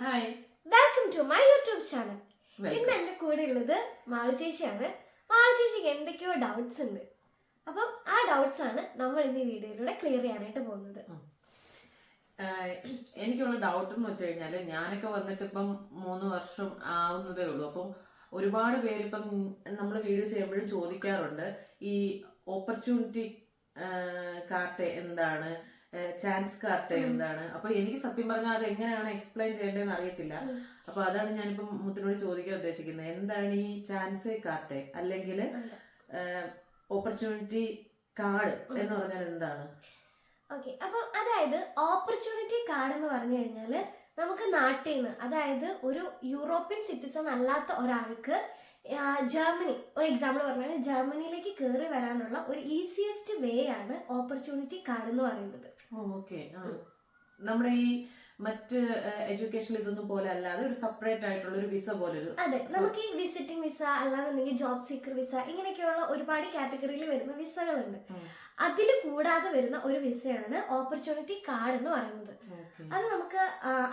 Hi, welcome to my YouTube channel. ഇന്ന് എൻ്റെ കൂടെ ഉള്ളത് മാളു ചേച്ചിയാണ്. മാളു ചേച്ചിക്ക് എന്തൊക്കെയോ ഡൗട്ട്സ് ഉണ്ട്. അപ്പം ആ ഡൗട്ട്സ് ആണ് നമ്മൾ ഇന്ന് ഈ വീഡിയോയിലൂടെ ക്ലിയർ ചെയ്യാനായിട്ട് പോകുന്നത്. എനിക്കുള്ള ഡൗട്ട് എന്ന് വെച്ച് കഴിഞ്ഞാല് ഞാനൊക്കെ വന്നിട്ട് ഇപ്പം 3 വർഷം ആവുന്നതേ ഉള്ളൂ. അപ്പം ഒരുപാട് പേര് ഇപ്പം നമ്മൾ വീഡിയോ ചെയ്യുമ്പോഴും ചോദിക്കാറുണ്ട് ഈ ഓപ്പർച്യൂണിറ്റി കാർട്ട് എന്താണ്, ചാൻസ് കാർട്ട് എന്താണ്. അപ്പൊ എനിക്ക് സത്യം പറഞ്ഞാൽ അത് എങ്ങനെയാണ് എക്സ്പ്ലെയിൻ ചെയ്യേണ്ടതെന്ന് അറിയത്തില്ല. അപ്പൊ അതാണ് ഞാനിപ്പം മുത്തിനോട് ചോദിക്കാൻ ഉദ്ദേശിക്കുന്നത്. എന്താണ് ഈ ചാൻസ് കാർട്ട് അല്ലെങ്കിൽ ഓപ്പർച്യൂണിറ്റി കാർഡ് എന്ന് പറഞ്ഞാൽ എന്താണ്? ഓക്കെ, അപ്പം അതായത് ഓപ്പർച്യൂണിറ്റി കാർഡ് എന്ന് പറഞ്ഞു കഴിഞ്ഞാൽ നമുക്ക് നാട്ടിൽ നിന്ന്, അതായത് ഒരു യൂറോപ്യൻ സിറ്റിസൺ അല്ലാത്ത ഒരാൾക്ക് ജർമ്മനി, ഒരു എക്സാമ്പിൾ പറഞ്ഞാൽ ജർമ്മനിയിലേക്ക് കയറി വരാനുള്ള ഒരു ഈസിയസ്റ്റ് വേ ആണ് ഓപ്പർച്യൂണിറ്റി കാർഡ് എന്ന് പറയുന്നത്. ഓക്കെ, നമ്മുടെ ഈ മറ്റ് എഡ്യൂക്കേഷനിൽ ഇതൊന്നും പോലെ അല്ലാതെ ഒരു സെപ്പറേറ്റ് ആയിട്ടുള്ള ഒരു വിസ പോലെ ഒരു. അതെ, നമുക്ക് ഈ വിസിറ്റിംഗ് വിസ അല്ലാന്നുണ്ടെങ്കിൽ ജോബ് സീക്കർ വിസ ഇങ്ങനെയൊക്കെയുള്ള ഒരുപാട് കാറ്റഗറിയിൽ വരുന്ന വിസകളുണ്ട്. അതിൽ കൂടാതെ വരുന്ന ഒരു വിസയാണ് ഓപ്പർച്യൂണിറ്റി കാർഡ് എന്ന് പറയുന്നത്. അത് നമുക്ക്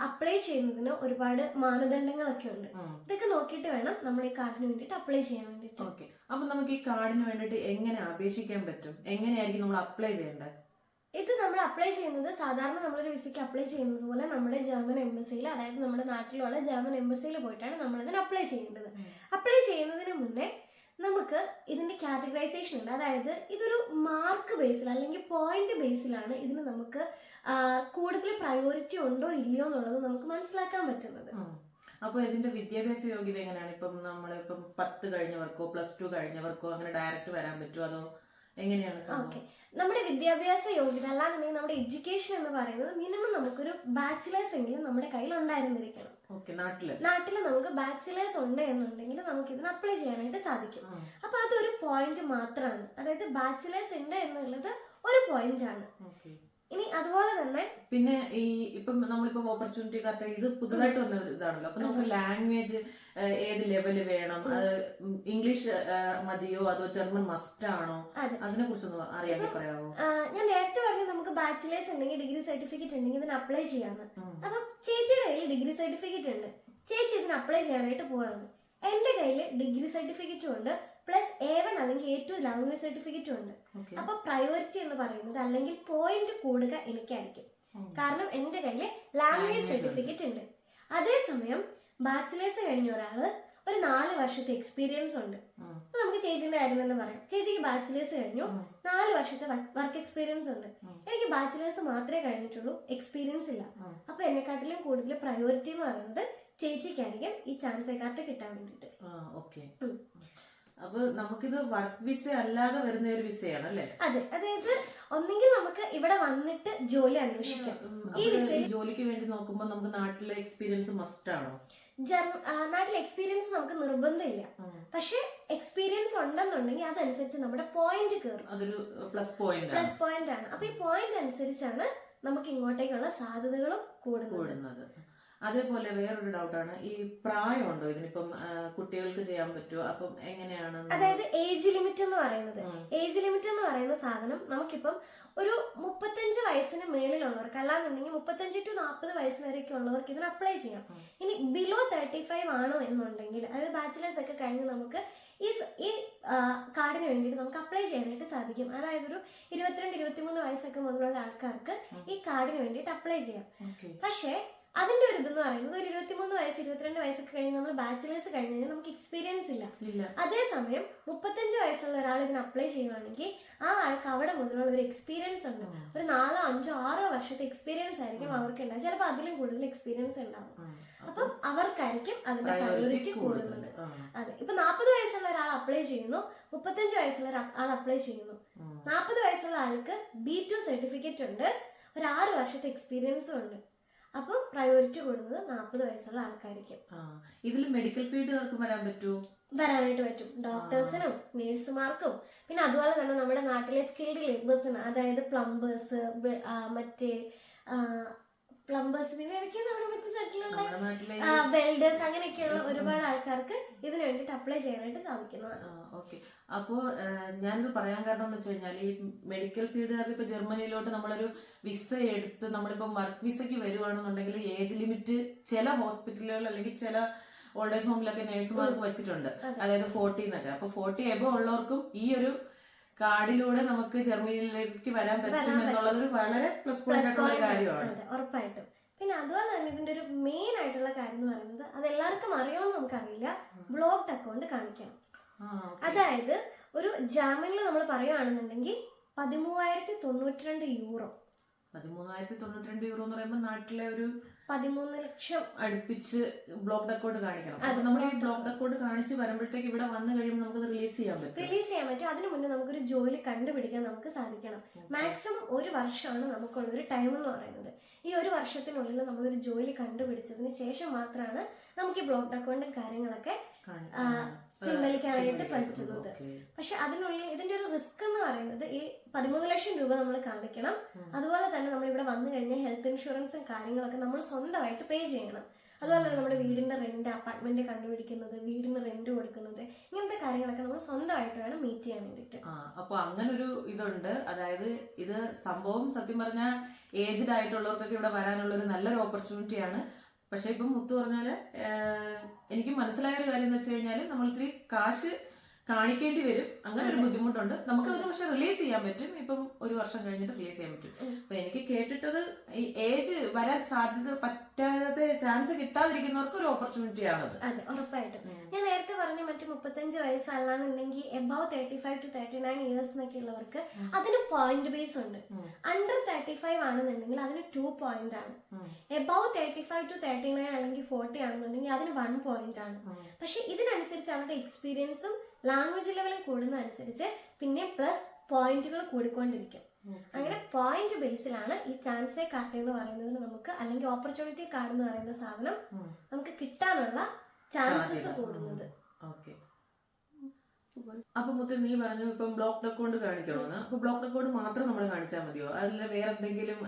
അപ്ലൈ ചെയ്യുന്നതിന് ഒരുപാട് മാനദണ്ഡങ്ങളൊക്കെ ഉണ്ട്. ഇതൊക്കെ നോക്കിയിട്ട് വേണം നമ്മൾ ഈ കാർഡിന് വേണ്ടിയിട്ട് അപ്ലൈ ചെയ്യാൻ വേണ്ടിയിട്ട്. ഓക്കെ, അപ്പൊ നമുക്ക് ഈ കാർഡിന് വേണ്ടിയിട്ട് എങ്ങനെ അപേക്ഷിക്കാൻ പറ്റും? എങ്ങനെയായിരിക്കും നമ്മൾ അപ്ലൈ ചെയ്യേണ്ടത്? ഇത് നമ്മൾ അപ്ലൈ ചെയ്യുന്നത് സാധാരണ നമ്മളൊരു വിസയ്ക്ക് അപ്ലൈ ചെയ്യുന്നത് പോലെ നമ്മുടെ ജർമ്മൻ എംബസിയിൽ, അതായത് നമ്മുടെ നാട്ടിലുള്ള ജർമ്മൻ എംബസിയിൽ പോയിട്ടാണ് നമ്മൾ ഇതിന് അപ്ലൈ ചെയ്യേണ്ടത്. അപ്ലൈ ചെയ്യുന്നതിന് മുന്നേ നമുക്ക് ഇതിന്റെ കാറ്റഗറൈസേഷൻ ഉണ്ട്. അതായത് ഇതൊരു മാർക്ക് ബേസിൽ അല്ലെങ്കിൽ പോയിന്റ് ബേസിലാണ് ഇതിന് നമുക്ക് കൂടുതൽ പ്രയോറിറ്റി ഉണ്ടോ ഇല്ലയോ എന്നുള്ളത് നമുക്ക് മനസ്സിലാക്കാൻ പറ്റുന്നത്. അപ്പൊ ഇതിന്റെ വിദ്യാഭ്യാസ യോഗ്യത എങ്ങനെയാണ്? ഇപ്പം നമ്മളിപ്പം 10 കഴിഞ്ഞവർക്കോ +2 കഴിഞ്ഞവർക്കോ അങ്ങനെ ഡയറക്റ്റ് വരാൻ പറ്റുമോ, അതോ എങ്ങനെയാണ്? ഓക്കെ, നമ്മുടെ വിദ്യാഭ്യാസ യോഗ്യത അല്ലാന്നുണ്ടെങ്കിൽ നമ്മുടെ എഡ്യൂക്കേഷൻ എന്ന് പറയുന്നത് മിനിമം നമുക്കൊരു ബാച്ചിലേഴ്സ് എങ്കിലും നമ്മുടെ കയ്യിൽ ഉണ്ടായിരുന്നിരിക്കണം. നാട്ടില് നമുക്ക് ബാച്ചിലേഴ്സ് ഉണ്ട് എന്നുണ്ടെങ്കിൽ നമുക്ക് ഇതിന് അപ്ലൈ ചെയ്യാനായിട്ട് സാധിക്കും. അപ്പൊ അതൊരു പോയിന്റ് മാത്രമാണ്. അതായത് ബാച്ചിലേഴ്സ് ഉണ്ട് എന്നുള്ളത് ഒരു പോയിന്റ് ആണ്. ഇനി അതുപോലെ തന്നെ പിന്നെ ഈ ഇപ്പം നമ്മളിപ്പോ ഓപ്പർച്യൂണിറ്റി കാർട്ട് ഇത് പുതുതായിട്ട് വന്ന ഇതാണല്ലോ. അപ്പൊ നമുക്ക് ലാംഗ്വേജ് ഏത് ലെവല് വേണം? ഇംഗ്ലീഷ് മതിയോ അതോ ജർമ്മൻ മസ്റ്റ് ആണോ? അതിനെ കുറിച്ചൊന്ന് അറിയാൻ പറയാമോ? ഞാൻ നേരത്തെ പറഞ്ഞു നമുക്ക് ബാച്ചിലേഴ്സ് ഉണ്ടെങ്കിൽ ഡിഗ്രി സർട്ടിഫിക്കറ്റ് ഉണ്ടെങ്കിൽ ഇതിന് അപ്ലൈ ചെയ്യാന്ന്. അപ്പൊ ചേച്ചിയുടെ കയ്യിൽ ഡിഗ്രി സർട്ടിഫിക്കറ്റ് ഉണ്ട്, ചേച്ചി ഇതിന് അപ്ലൈ ചെയ്യാനായിട്ട് പോവാണ്. എന്റെ കയ്യിൽ ഡിഗ്രി സർട്ടിഫിക്കറ്റും ഉണ്ട്, പ്ലസ് A1 അല്ലെങ്കിൽ A2 ലാംഗ്വേജ് സർട്ടിഫിക്കറ്റും ഉണ്ട്. അപ്പൊ പ്രയോറിറ്റി എന്ന് പറയുന്നത് അല്ലെങ്കിൽ പോയിന്റ് കൂടുക എനിക്കായിരിക്കും. കാരണം എന്റെ കയ്യിൽ ലാംഗ്വേജ് സർട്ടിഫിക്കറ്റ് ഉണ്ട്. അതേസമയം ബാച്ചിലേഴ്സ് കഴിഞ്ഞ ഒരാള് ഒരു 4 വർഷത്തെ എക്സ്പീരിയൻസ് ഉണ്ട്. അപ്പൊ നമുക്ക് ചേച്ചിന്റെ കാര്യം തന്നെ പറയാം. ചേച്ചിക്ക് ബാച്ചിലേഴ്സ് കഴിഞ്ഞു, 4 വർഷത്തെ വർക്ക് എക്സ്പീരിയൻസ് ഉണ്ട്. എനിക്ക് ബാച്ചിലേഴ്സ് മാത്രമേ കഴിഞ്ഞിട്ടുള്ളൂ, എക്സ്പീരിയൻസ് ഇല്ല. അപ്പൊ എന്നെക്കാട്ടിലും കൂടുതൽ പ്രയോറിറ്റി എന്ന് പറയുന്നത് ചേച്ചിക്കായിരിക്കും ഈ ചാൻസ് കാർഡ് കിട്ടാൻ വേണ്ടിട്ട്. അപ്പൊ നമുക്കിത് വർക്ക് വിസ അല്ലാതെ വരുന്ന ഒരു വിസയാണ് അല്ലേ? അതെ, അതായത് ഒന്നെങ്കിൽ നമുക്ക് ഇവിടെ വന്നിട്ട് ജോലി അന്വേഷിക്കാം. ഈ വിസയിൽ ജോലിക്ക് വേണ്ടി നോക്കുമ്പോൾ നമുക്ക് നാട്ടിലെ എക്സ്പീരിയൻസ് മസ്റ്റ് ആണോ? നാട്ടിലെ എക്സ്പീരിയൻസ് നമുക്ക് നിർബന്ധമില്ല, പക്ഷെ എക്സ്പീരിയൻസ് ഉണ്ടെന്നുണ്ടെങ്കിൽ അതനുസരിച്ച് നമ്മുടെ പോയിന്റ് കയറും. അതൊരു പ്ലസ് പോയിന്റ് ആണ്. അപ്പൊ ഈ പോയിന്റ് അനുസരിച്ചാണ് നമുക്ക് ഇങ്ങോട്ടേക്കുള്ള സാധ്യതകളും കൂടുന്നത്. അതേപോലെ വേറൊരു ഡൗട്ടാണ്, ഈ പ്രായമുണ്ടോ ഇതിനിപ്പം? കുട്ടികൾക്ക് ചെയ്യാൻ പറ്റുമോ? അപ്പം എങ്ങനെയാണ്? അതായത് ഏജ് ലിമിറ്റ് എന്ന് പറയുന്ന സാധനം നമുക്കിപ്പം ഒരു 35 വയസ്സിന് മേളിലുള്ളവർക്ക്, അല്ലാന്നുണ്ടെങ്കിൽ 35 to 40 വയസ്സ് വരെയൊക്കെ ഉള്ളവർക്ക് ഇതിന് അപ്ലൈ ചെയ്യാം. ഇനി ബിലോ 35 ആണോ എന്നുണ്ടെങ്കിൽ, അതായത് ബാച്ചിലേഴ്സ് ഒക്കെ കഴിഞ്ഞ് നമുക്ക് ഈ കാർഡിന് വേണ്ടിയിട്ട് നമുക്ക് അപ്ലൈ ചെയ്യാനായിട്ട് സാധിക്കും. അതായത് ഒരു 22-23 വയസ്സൊക്കെ മുതലുള്ള ആൾക്കാർക്ക് ഈ കാർഡിന് വേണ്ടിയിട്ട് അപ്ലൈ ചെയ്യാം. പക്ഷേ അതിന്റെ ഒരു ഇതെന്ന് പറയുന്നത് ഒരു 23 വയസ്സ് 22 വയസ്സൊക്കെ കഴിഞ്ഞ് നമ്മൾ ബാച്ചിലേഴ്സ് കഴിഞ്ഞ് കഴിഞ്ഞാൽ നമുക്ക് എക്സ്പീരിയൻസ് ഇല്ല. അതേസമയം 35 വയസ്സുള്ള ഒരാൾ ഇതിന് അപ്ലൈ ചെയ്യുവാണെങ്കിൽ ആ ആൾക്ക് അവിടെ മുതലുള്ള ഒരു എക്സ്പീരിയൻസ് ഉണ്ട്. ഒരു 4, 5, 6 വർഷത്തെ എക്സ്പീരിയൻസ് ആയിരിക്കും അവർക്ക് ഉണ്ടാവും. ചിലപ്പോൾ അതിലും കൂടുതൽ എക്സ്പീരിയൻസ് ഉണ്ടാവും. അപ്പം അവർക്കായിരിക്കും അതിന്റെ പ്രയോറിറ്റി കൂടുന്നത്. അതെ, ഇപ്പൊ 40 വയസ്സുള്ള ഒരാൾ അപ്ലൈ ചെയ്യുന്നു, 35 വയസ്സുള്ള ഒരാൾ അപ്ലൈ ചെയ്യുന്നു. 40 വയസ്സുള്ള ആൾക്ക് B2 സർട്ടിഫിക്കറ്റ് ഉണ്ട്, ഒരു 6 വർഷത്തെ എക്സ്പീരിയൻസും ഉണ്ട്. അപ്പൊ പ്രയോറിറ്റി കൂടുന്നത് 40 വയസ്സുള്ള ആൾക്കായിരിക്കും. ഇതിൽ മെഡിക്കൽ ഫീൽഡുകാർക്ക് വരാനായിട്ട് പറ്റും. ഡോക്ടേഴ്സിനും നേഴ്സുമാർക്കും, പിന്നെ അതുപോലെ തന്നെ നമ്മുടെ നാട്ടിലെ സ്കിൽഡ് ലേബേഴ്സിന്, അതായത് പ്ലംബേഴ്സ്, മറ്റേ പ്ലംബേഴ്സ്, പിന്നെ ഇടയ്ക്ക് നമ്മുടെ മറ്റു നാട്ടിലുള്ള നമ്മുടെ നാട്ടിലെ വെൽഡേഴ്സ് അങ്ങനെയൊക്കെയുള്ള ഒരുപാട് ആൾക്കാർക്ക് ഇതിന് വേണ്ടിയിട്ട് അപ്ലൈ ചെയ്യാനായിട്ട് സാധിക്കുന്നതാണ്. ഓക്കെ. അപ്പോൾ ഞാനിത് പറയാൻ കാരണം എന്ന് വെച്ച് കഴിഞ്ഞാൽ ഈ മെഡിക്കൽ ഫീൽഡുകാർക്ക് ഇപ്പൊ ജർമ്മനിയിലോട്ട് നമ്മളൊരു വിസ എടുത്ത് നമ്മളിപ്പം വർക്ക് വിസയ്ക്ക് വരുവാണെന്നുണ്ടെങ്കിൽ ഏജ് ലിമിറ്റ് ചില ഹോസ്പിറ്റലുകൾ അല്ലെങ്കിൽ ചില ഓൾഡ് ഏജ് ഹോമിലൊക്കെ നേഴ്സുമാർക്ക് വെച്ചിട്ടുണ്ട്, അതായത് 40 എന്നൊക്കെ. അപ്പൊ 40 എബോ ഉള്ളവർക്കും ഈ ഒരു കാർഡിലൂടെ നമുക്ക് ജർമ്മനിയിലേക്ക് വരാൻ പറ്റും എന്നുള്ളത് ഒരു വളരെ പ്ലസ് പോയിന്റ് ആയിട്ടുള്ള കാര്യമാണ്. ഉറപ്പായിട്ടും. പിന്നെ അതുപോലെ തന്നെ ഇതിന്റെ ഒരു മെയിൻ ആയിട്ടുള്ള കാര്യം എന്ന് പറയുന്നത്, അത് എല്ലാവർക്കും അറിയാമെന്ന് നമുക്കറിയില്ല, ബ്ലോക്ക്ഡ് അക്കൗണ്ട് കാണിക്കണം. അതായത് ഒരു ജർമ്മനിൽ നമ്മൾ പറയുകയാണെന്നുണ്ടെങ്കിൽ 13,092 യൂറോ. 13,092 യൂറോ എന്ന് പറയുമ്പോൾ നാട്ടിലെ ഒരു 13 ലക്ഷം അടുപ്പിച്ച് ബ്ലോക്ക്ഡ് അക്കൗണ്ട് കാണിക്കണം. അപ്പൊ നമ്മൾ ഈ ബ്ലോക്ക്ഡ് അക്കൗണ്ട് കാണിച്ച് വരുമ്പോഴത്തേക്ക് ഇവിടെ വന്നു കഴിയുമ്പോൾ നമുക്ക് റിലീസ് ചെയ്യാൻ പറ്റും. അതിന് മുന്നേ നമുക്കൊരു ജോലി കണ്ടുപിടിക്കാൻ നമുക്ക് സാധിക്കണം. മാക്സിമം 1 വർഷമാണ് നമുക്കുള്ള ഒരു ടൈം എന്ന് പറയുന്നത്. ഈ 1 വർഷത്തിനുള്ളിൽ നമ്മളൊരു ജോലി കണ്ടുപിടിച്ചതിന് ശേഷം മാത്രമാണ് നമുക്ക് ഈ ബ്ലോക്ക്ഡ് അക്കൗണ്ടും കാര്യങ്ങളൊക്കെ പിൻവലിക്കാനായിട്ട് പറ്റുന്നത്. പക്ഷെ അതിനുള്ളിൽ ഇതിന്റെ ഒരു റിസ്ക് എന്ന് പറയുന്നത്, ഈ 13 ലക്ഷം രൂപ നമ്മൾ കാണിക്കണം. അതുപോലെ തന്നെ നമ്മൾ ഇവിടെ വന്നു കഴിഞ്ഞാൽ ഹെൽത്ത് ഇൻഷുറൻസും കാര്യങ്ങളൊക്കെ നമ്മൾ സ്വന്തമായിട്ട് പേ ചെയ്യണം. അതുപോലെ തന്നെ നമ്മുടെ വീടിന്റെ റെന്റ്, അപ്പാർട്ട്മെന്റ് കണ്ടുപിടിക്കുന്നത്, വീടിന് റെന്റ് കൊടുക്കുന്നത്, ഇങ്ങനത്തെ കാര്യങ്ങളൊക്കെ നമ്മൾ സ്വന്തമായിട്ട് വേണം മീറ്റ് ചെയ്യാൻ വേണ്ടിയിട്ട്. അപ്പൊ അങ്ങനൊരു ഇതുണ്ട്. അതായത് ഇത് സംഭവം സത്യം പറഞ്ഞാൽ ഏജ്ഡ് ആയിട്ടുള്ളവർക്കൊക്കെ ഇവിടെ വരാനുള്ള ഒരു നല്ലൊരു ഓപ്പർച്യൂണിറ്റിയാണ്. പക്ഷെ ഇപ്പം മുത്തു പറഞ്ഞാല് എനിക്ക് മനസ്സിലായ ഒരു കാര്യം എന്ന് വെച്ച് കഴിഞ്ഞാല് നമ്മൾ ഇത്തിരി കാശ് കാണിക്കേണ്ടി വരും. അങ്ങനെ ഒരു ബുദ്ധിമുട്ടുണ്ട്. നമുക്ക് അത് പക്ഷെ റിലീസ് ചെയ്യാൻ പറ്റും. ഇപ്പം 1 വർഷം കഴിഞ്ഞിട്ട് റിലീസ് ചെയ്യാൻ പറ്റും. അപ്പൊ എനിക്ക് കേട്ടിട്ടത് ഈ ഏജ് വരാൻ സാധ്യത പറ്റാതെ ചാൻസ് കിട്ടാതിരിക്കുന്നവർക്ക് ഒരു ഓപ്പർച്യൂണിറ്റി ആണത്. അതെ, ഉറപ്പായിട്ടും. ഞാൻ നേരത്തെ പറഞ്ഞ മറ്റു 35 വയസ്സല്ലാന്നുണ്ടെങ്കിൽ എബവ് 35 to 39 ഇയേഴ്സ് എന്നൊക്കെ ഉള്ളവർക്ക് അതിന് പോയിന്റ് ബേസ് ഉണ്ട്. അണ്ടർ 35 ആണെന്നുണ്ടെങ്കിൽ അതിന് 2 പോയിന്റ് ആണ്. എബവ് 35 to 39 അല്ലെങ്കിൽ 40 ആണെന്നുണ്ടെങ്കിൽ അതിന് 1 പോയിന്റ് ആണ്. പക്ഷെ ഇതിനനുസരിച്ച് അവരുടെ എക്സ്പീരിയൻസും ലാംഗ്വേജ് ലെവലും കൂടുന്നതനുസരിച്ച് പിന്നെ പ്ലസ് പോയിന്റുകൾ കൂടിക്കൊണ്ടിരിക്കും. അങ്ങനെ പോയിന്റ് ബേസിലാണ് ഈ ചാൻസ് കാർഡ് എന്ന് പറയുന്നത് നമുക്ക്, അല്ലെങ്കിൽ ഓപ്പർച്യൂണിറ്റി കാർഡ് എന്ന് പറയുന്ന സാധനം നമുക്ക് കിട്ടാനുള്ള ചാൻസസ് കൂടുന്നത്. അപ്പൊ മുത്തേ നീ പറഞ്ഞു ഇപ്പം ബ്ലോക്ക്ഡ് അക്കൗണ്ട് കാണിക്കണമെന്ന്. അപ്പൊ ബ്ലോക്ക്ഡ് അക്കൗണ്ട് മാത്രം നമ്മൾ കാണിച്ചാൽ മതിയോ, അതിൽ വേറെ എന്തെങ്കിലും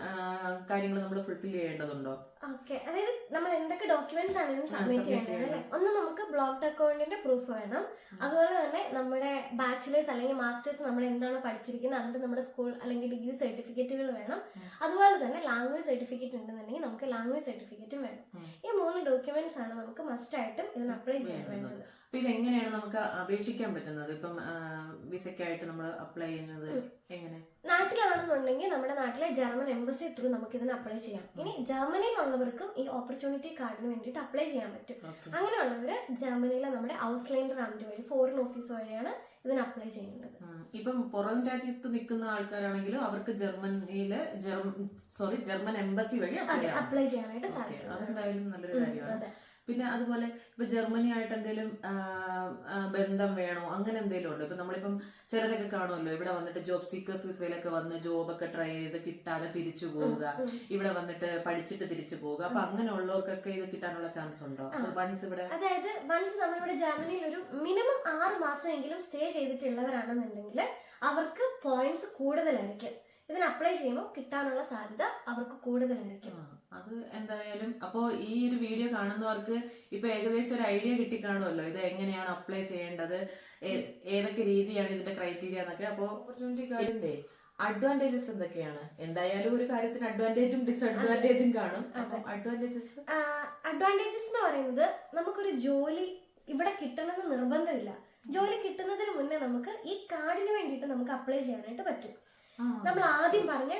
കാര്യങ്ങൾ നമ്മൾ ഫുൾഫിൽ ചെയ്യേണ്ടതുണ്ടോ? ഓക്കെ, അതായത് നമ്മൾ എന്തൊക്കെ ഡോക്യുമെന്റ്സ് ആണ് സബ്മിറ്റ് ചെയ്യേണ്ടത് അല്ലേ? ഒന്ന്, നമുക്ക് ബ്ലോക്ക്ഡ് അക്കൗണ്ടിന്റെ പ്രൂഫ് വേണം. അതുപോലെ തന്നെ നമ്മുടെ ബാച്ചിലേഴ്സ് അല്ലെങ്കിൽ മാസ്റ്റേഴ്സ് നമ്മൾ എന്താണ് പഠിച്ചിരിക്കുന്നത് അതിന്റെ നമ്മുടെ സ്കൂൾ അല്ലെങ്കിൽ ഡിഗ്രി സർട്ടിഫിക്കറ്റുകൾ വേണം. അതുപോലെ തന്നെ ലാംഗ്വേജ് സർട്ടിഫിക്കറ്റ് ഉണ്ടെന്നുണ്ടെങ്കിൽ നമുക്ക് ലാംഗ്വേജ് സർട്ടിഫിക്കറ്റും വേണം. ഈ 3 ഡോക്യുമെന്റ്സ് ആണ് നമുക്ക് മസ്റ്റ് ആയിട്ടും ഇതിന് അപ്ലൈ ചെയ്യാൻ വേണ്ടത്. അപ്പൊ ഇതെങ്ങനെയാണ് നമുക്ക് അപേക്ഷിക്കാൻ പറ്റുന്നത്? ഇപ്പം വിസയ്ക്കായിട്ട് നമ്മൾ അപ്ലൈ ചെയ്യുന്നത് എങ്ങനെ? നാട്ടിലാണെന്നുണ്ടെങ്കിൽ നമ്മുടെ നാട്ടിലെ ജർമ്മൻ എംബസി ത്രൂ നമുക്ക് ഇതിന് അപ്ലൈ ചെയ്യാം. ഇനി ജർമ്മനിയിലുള്ളവർക്കും ഈ ഓപ്പർച്യൂണിറ്റി കാർഡിന് വേണ്ടിയിട്ട് അപ്ലൈ ചെയ്യാൻ പറ്റും. അങ്ങനെയുള്ളവര് ജർമ്മനിയിലെ നമ്മുടെ ഔസ്ലൈൻഡർ ആംറ്റ് വഴി, ഫോറിൻ ഓഫീസ് വഴിയാണ് ഇതിന് അപ്ലൈ ചെയ്യേണ്ടത്. ഇപ്പം പുറം രാജ്യത്ത് നിൽക്കുന്ന ആൾക്കാരാണെങ്കിലും അവർക്ക് ജർമ്മൻ എംബസി വഴി അപ്ലൈ ചെയ്യാനായിട്ട് സാധിക്കും. അതെന്തായാലും നല്ലൊരു കാര്യമാണ്. പിന്നെ അതുപോലെ ഇപ്പൊ ജർമ്മനി ആയിട്ട് എന്തെങ്കിലും ബന്ധം വേണോ, അങ്ങനെ എന്തെങ്കിലും ഉണ്ടോ? ഇപ്പൊ നമ്മളിപ്പം ചിലരൊക്കെ കാണുമല്ലോ, ഇവിടെ വന്നിട്ട് ജോബ് സീക്കേഴ്സ് വിസയിലൊക്കെ വന്ന് ജോബൊക്കെ ട്രൈ ചെയ്ത് കിട്ടാതെ തിരിച്ചു പോവുക, ഇവിടെ വന്നിട്ട് പഠിച്ചിട്ട് തിരിച്ചു പോവുക. അപ്പൊ അങ്ങനെയുള്ളവർക്കൊക്കെ ഇത് കിട്ടാനുള്ള ചാൻസ് ഉണ്ടോ? അതായത് വൺസ് നമ്മളിവിടെ ജർമ്മനിയിൽ ഒരു മിനിമം 6 മാസമെങ്കിലും സ്റ്റേ ചെയ്തിട്ടുള്ളവരാണെന്നുണ്ടെങ്കിൽ അവർക്ക് പോയിന്റ്സ് കൂടുതലായിരിക്കും. ഇതിന് അപ്ലൈ ചെയ്യുമ്പോൾ കിട്ടാനുള്ള സാധ്യത അവർക്ക് കൂടുതലായിരിക്കും. അത് എന്തായാലും അപ്പോ ഈ ഒരു വീഡിയോ കാണുന്നവർക്ക് ഇപ്പൊ ഏകദേശം ഒരു ഐഡിയ കിട്ടിക്കാണുമല്ലോ, ഇത് എങ്ങനെയാണ് അപ്ലൈ ചെയ്യേണ്ടത്, ഏതൊക്കെ രീതിയാണ് ഇതിന്റെ ക്രൈറ്റീരിയ എന്നൊക്കെ. അപ്പോ ഓപ്പർച്യൂണിറ്റി കാർഡിന്റെ അഡ്വാൻറ്റേജസ് എന്തൊക്കെയാണ്? എന്തായാലും ഒരു കാര്യത്തിന് അഡ്വാൻറ്റേജും ഡിസഡ്വാൻറ്റേജും കാണും. അപ്പം അഡ്വാൻറ്റേജസ് എന്ന് പറയുന്നത്, നമുക്കൊരു ജോലി ഇവിടെ കിട്ടണമെന്ന് നിർബന്ധമില്ല. ജോലി കിട്ടുന്നതിന് മുന്നേ നമുക്ക് ഈ കാർഡിന് വേണ്ടിയിട്ട് നമുക്ക് അപ്ലൈ ചെയ്യാനായിട്ട് പറ്റും. നമ്മൾ ആദ്യം പറഞ്ഞ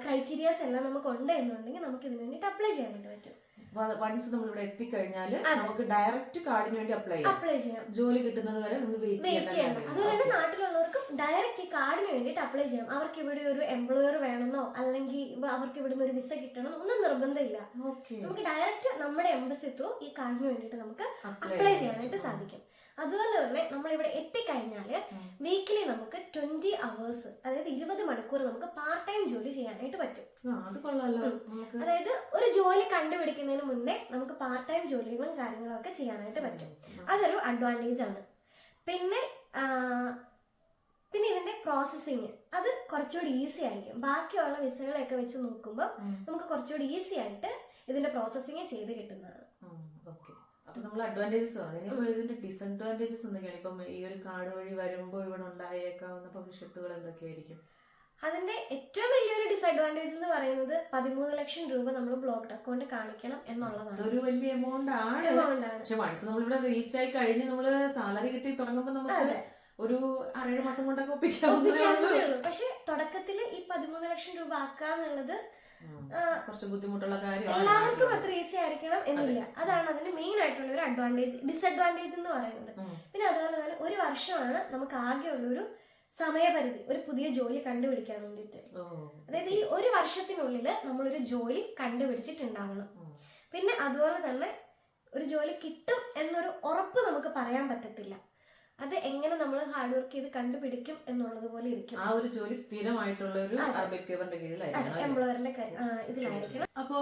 ക്രൈറ്റീരിയാസ് എല്ലാം നമുക്ക് ഉണ്ട് എന്നുണ്ടെങ്കിൽ നമുക്ക് ഇതിന് വേണ്ടിയിട്ട് അപ്ലൈ ചെയ്യാനായിട്ട് പറ്റും. വൺസ് നമ്മൾ ഇവിടെ എത്തിക്കഴിഞ്ഞാൽ നമുക്ക് ഡയറക്റ്റ് കാർഡിന് വേണ്ടി അപ്ലൈ ചെയ്യാം. ജോലി കിട്ടുന്നത് വരെ നമ്മൾ വെയിറ്റ് ചെയ്യണം. അതുപോലെ തന്നെ നാട്ടിലുള്ളവർക്കും ഡയറക്റ്റ് ഈ കാർഡിന് വേണ്ടിയിട്ട് അപ്ലൈ ചെയ്യാം. അവർക്ക് ഇവിടെ ഒരു എംപ്ലോയർ വേണമെന്നോ അല്ലെങ്കിൽ അവർക്ക് ഇവിടുന്ന് ഒരു വിസ കിട്ടണമെന്നോ ഒന്നും നിർബന്ധമില്ല. നമുക്ക് ഡയറക്റ്റ് നമ്മുടെ എംബസി ത്രൂ ഈ കാർഡിന് വേണ്ടിയിട്ട് നമുക്ക് അപ്ലൈ ചെയ്യാനായിട്ട് സാധിക്കും. അതുപോലെ തന്നെ നമ്മളിവിടെ എത്തിക്കഴിഞ്ഞാൽ വീക്കിലി നമുക്ക് 20 അവേഴ്സ്, അതായത് 20 മണിക്കൂർ നമുക്ക് പാർട്ട് ടൈം ജോലി ചെയ്യാനായിട്ട് പറ്റും. അതായത് ഒരു ജോലി കണ്ടുപിടിക്കുന്നതിന് മുന്നേ നമുക്ക് പാർട്ട് ടൈം ജോലികളും കാര്യങ്ങളും ഒക്കെ ചെയ്യാനായിട്ട് പറ്റും. അതൊരു അഡ്വാൻറ്റേജ് ആണ്. പിന്നെ പിന്നെ ഇതിന്റെ പ്രോസസ്സിങ് അത് കുറച്ചുകൂടി ഈസി ആയിരിക്കും. ബാക്കിയുള്ള വിസകളെയൊക്കെ വെച്ച് നോക്കുമ്പോൾ നമുക്ക് കുറച്ചുകൂടി ഈസി ആയിട്ട് ഇതിന്റെ പ്രോസസ്സിങ് ചെയ്ത് കിട്ടുന്നതാണ്. ഓക്കെ. അപ്പൊ നമ്മൾ അഡ്വാൻറ്റേജസ് പറഞ്ഞു. ഇനിയിപ്പോൾ ഇതിന്റെ ഡിസഡ്വാൻറ്റേജസ് എന്തൊക്കെയാണ്? ഇപ്പം ഈ ഒരു കാർഡ് വഴി വരുമ്പോൾ ഇവിടെ ഉണ്ടായേക്കാവുന്ന ഭവിഷ്യത്തുകൾ എന്തൊക്കെയായിരിക്കും? അതിന്റെ ഏറ്റവും വലിയൊരു ഡിസഡ്വാൻറ്റേജ് എന്ന് പറയുന്നത് 13 ലക്ഷം രൂപ നമ്മൾ ബ്ലോക്ക്ഡ് അക്കൗണ്ട് കാണിക്കണം എന്നുള്ളതാണ്. അതൊരു വലിയ എമൗണ്ട് ആണ്. പക്ഷെ വൺസ് നമ്മളിവിടെ റീച്ച് ആയി കഴിഞ്ഞ് നമ്മള് സാലറി കിട്ടി തുടങ്ങുമ്പോൾ നമുക്ക് ഒരു 6-7 മാസം കൊണ്ടൊക്കെ ഒപ്പിക്കാവുന്നതേ ഉള്ളൂ. പക്ഷെ തുടക്കത്തിൽ ഈ 13 ലക്ഷം രൂപ ആക്കാന്നുള്ളത് കുറച്ച് ബുദ്ധിമുട്ടുള്ള കാര്യം. എല്ലാവർക്കും അത്ര ഈസി ആയിരിക്കണം എന്നില്ല. അതാണ് അതിന്റെ മെയിൻ ആയിട്ടുള്ള ഒരു ഡിസഡ്വാൻറ്റേജ് എന്ന് പറയുന്നത്. പിന്നെ അതുപോലെ തന്നെ 1 വർഷമാണ് നമുക്ക് ആകെ ഉള്ളൊരു സമയപരിധി ഒരു പുതിയ ജോലി കണ്ടുപിടിക്കാൻ വേണ്ടിയിട്ട്. അതായത് ഈ 1 വർഷത്തിനുള്ളിൽ നമ്മളൊരു ജോലി കണ്ടുപിടിച്ചിട്ടുണ്ടാവണം. പിന്നെ അതുപോലെ തന്നെ ഒരു ജോലി കിട്ടും എന്നൊരു ഉറപ്പ് നമുക്ക് പറയാൻ പറ്റത്തില്ല. അത് എങ്ങനെ നമ്മൾ ഹാർഡ് വർക്ക് ചെയ്ത് കണ്ടുപിടിക്കും എന്നുള്ളത് പോലെ ഇരിക്കും. ആ ഒരു ജോലി സ്ഥിരമായിട്ടുള്ള ഒരു എംപ്ലോയറിന്റെ ഇതിലായിരിക്കണം. അപ്പോ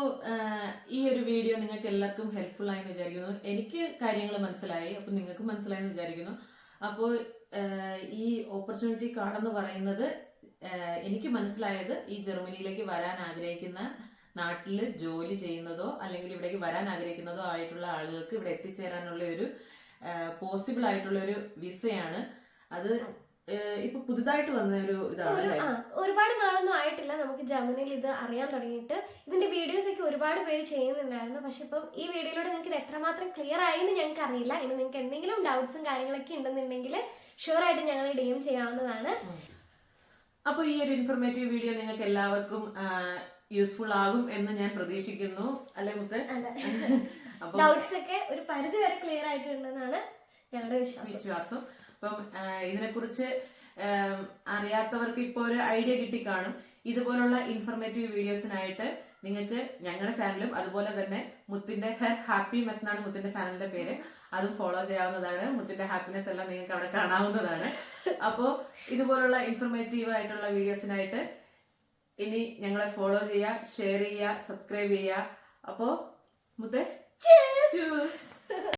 ഈ ഒരു വീഡിയോ നിങ്ങൾക്ക് എല്ലാവർക്കും ഹെൽപ്ഫുൾ ആയെന്ന് വിചാരിക്കുന്നു. എനിക്ക് കാര്യങ്ങൾ മനസ്സിലായി, അപ്പൊ നിങ്ങൾക്ക് മനസ്സിലായെന്ന് വിചാരിക്കുന്നു. അപ്പോൾ ഈ ഓപ്പർച്യൂണിറ്റി കാർഡ് എന്ന് പറയുന്നത് എനിക്ക് മനസ്സിലായത് ഈ ജർമ്മനിയിലേക്ക് വരാൻ ആഗ്രഹിക്കുന്ന, നാട്ടിൽ ജോലി ചെയ്യുന്നതോ അല്ലെങ്കിൽ ഇവിടേക്ക് വരാൻ ആഗ്രഹിക്കുന്നതോ ആയിട്ടുള്ള ആളുകൾക്ക് ഇവിടെ എത്തിച്ചേരാനുള്ള ഒരു പോസിബിൾ ആയിട്ടുള്ള ഒരു വിസയാണ്. അത് ഇപ്പൊ പുതുതായിട്ട് വന്ന ഒരു ഇതാണ്. ഒരുപാട് നാളൊന്നും ആയിട്ടില്ല നമുക്ക് ജർമ്മനിയിൽ ഇത് അറിയാൻ തുടങ്ങിയിട്ട്. ഇതിന്റെ വീഡിയോസ് ഒക്കെ ഒരുപാട് പേര് ചെയ്യുന്നുണ്ടായിരുന്നു. പക്ഷെ ഇപ്പം ഈ വീഡിയോയിലൂടെ നിങ്ങൾക്ക് ഇത് എത്രമാത്രം ക്ലിയർ ആയെന്ന് ഞങ്ങൾക്ക് അറിയില്ല. ഇനി നിങ്ങൾക്ക് എന്തെങ്കിലും ഡൗട്ട്സും കാര്യങ്ങളൊക്കെ ഉണ്ടെന്നുണ്ടെങ്കിൽ ഷുവർ ആയിട്ട് ഞങ്ങൾ DM ചെയ്യാവുന്നതാണ്. അപ്പൊ ഈ ഒരു ഇൻഫോർമേറ്റീവ് വീഡിയോ നിങ്ങൾക്ക് എല്ലാവർക്കും യൂസ്ഫുൾ ആകും എന്ന് ഞാൻ പ്രതീക്ഷിക്കുന്നു. അല്ലെ മുത്തേ? ഡൗട്ട്സ് ഒക്കെ ഒരു പരിധി വരെ ക്ലിയർ ആയിട്ടുണ്ടെന്നാണ് ഞങ്ങളുടെ വിശ്വാസം. അപ്പം ഇതിനെക്കുറിച്ച് അറിയാത്തവർക്ക് ഇപ്പോൾ ഒരു ഐഡിയ കിട്ടിക്കാണും. ഇതുപോലുള്ള ഇൻഫോർമേറ്റീവ് വീഡിയോസിനായിട്ട് നിങ്ങൾക്ക് ഞങ്ങളുടെ ചാനലും അതുപോലെ തന്നെ മുത്തിന്റെ ഹാപ്പി മെസ് എന്നാണ് മുത്തിന്റെ ചാനലിന്റെ പേര്, അതും ഫോളോ ചെയ്യാവുന്നതാണ്. മുത്തിന്റെ ഹാപ്പിനെസ് എല്ലാം നിങ്ങൾക്ക് അവിടെ കാണാവുന്നതാണ്. അപ്പോൾ ഇതുപോലുള്ള ഇൻഫോർമേറ്റീവ് ആയിട്ടുള്ള വീഡിയോസിനായിട്ട് ഇനി ഞങ്ങളെ ഫോളോ ചെയ്യുക, ഷെയർ ചെയ്യുക, സബ്സ്ക്രൈബ് ചെയ്യുക. അപ്പോൾ മുത്തേ